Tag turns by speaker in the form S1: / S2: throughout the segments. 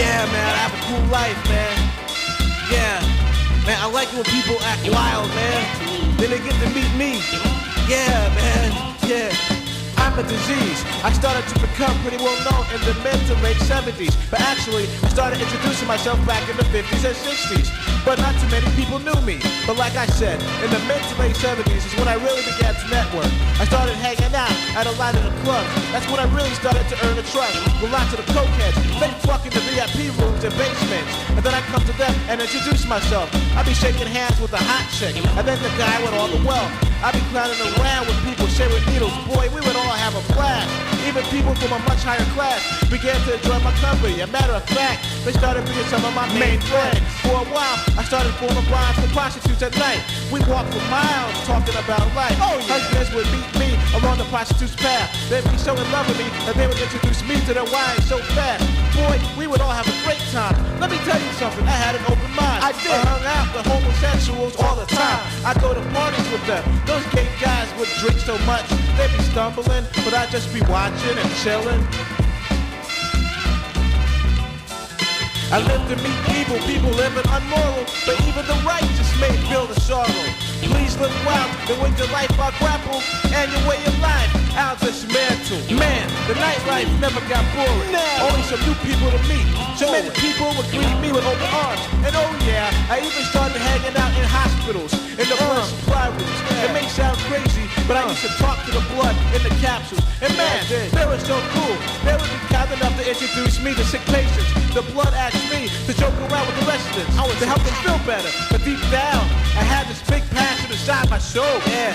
S1: Yeah, man, I have a cool life, man. Yeah, man, I like it when people act wild, man. Then they get to meet me. Yeah, man, yeah. I'm a disease. I started to become pretty well known in the mid to late 70s. But actually, I started introducing myself back in the 50s and 60s. But not too many people knew me. But like I said, in the mid to late 70s is when I really began to network. I started hanging out at a lot of the clubs. That's when I really started to earn a trust with lots of the cokeheads. They fuck in the VIP rooms and basements. And then I come to them and introduce myself. I be shaking hands with a hot chick. And then the guy with all the wealth. I be clowning around with people sharing needles. Boy, we would all have a blast. Even people from a much higher class began to enjoy my company. A matter of fact, they started being some of my main friends. For a while, I started forming bonds with prostitutes at night. We walked for miles talking about life. Husbands would meet me along the prostitute's path. They'd be so in love with me that they would introduce me to their wives so fast. Boy, we would all have a great time. Let me tell you something, I had an open mind. I hung out with homosexuals all the time. I go to parties with them. Those gay guys would drink so much, they'd be stumbling, but I'd just be watching and chilling. I live to meet people living unmoral, but even the righteous may feel the sorrow. Please live wild, then with your life I'll grapple, and your way of life I'll dismantle. Man, the nightlife never got boring, only some new people to meet. So many people would greet me with open arms, and oh yeah, I even started hanging out in hospitals, in the blood supply rooms. It may sound crazy, but I used to talk to the blood in the capsules. And man, they were so cool. They would be kind enough to introduce me to sick patients. The blood asked me to joke around with the residents, to help them feel better. But deep down, I had this big passion inside my soul,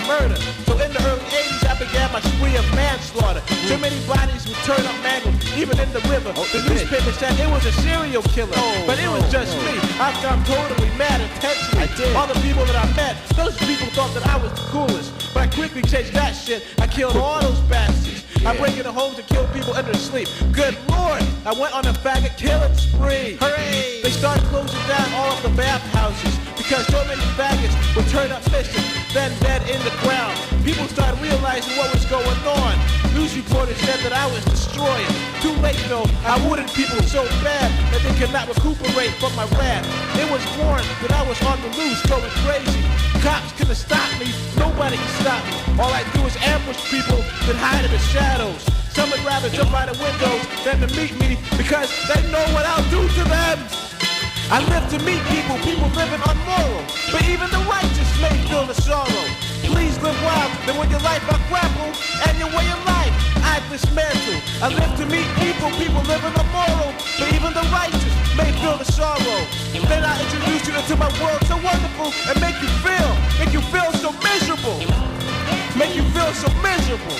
S1: murder. So in the early 80s, I began my spree of manslaughter. Too many bodies would turn up mangled, even in the river. The newspaper said it was a serial killer, but it was just me. I got totally mad intentionally. All the people that I met, those people thought that I was the coolest. But I quickly changed that shit. I killed all those bastards. I break into homes and kill people in their sleep. Good Lord, I went on a faggot killing spree. Hooray! They started closing down all of the bathhouses because so many faggots would turn up missing, then dead in the ground. People started realizing what was going on. News reporters said that I was destroying. Too late though, I wounded people so bad that they could not recuperate from my wrath. It was warned that I was on the loose, going crazy. Cops couldn't stop me, nobody can stop me. All I do is ambush people, then hide in the shadows. Some would rather jump out of windows than to meet me because they know what I'll do to them. I live to meet people living unmoral, but even the righteous may feel the sorrow. Please live wild, then with your life I grapple, and your way of life I dismantle. I live to meet people living immoral, but even the righteous may feel the sorrow. Then I introduce you into my world so wonderful and make you feel so miserable. Make you feel so miserable.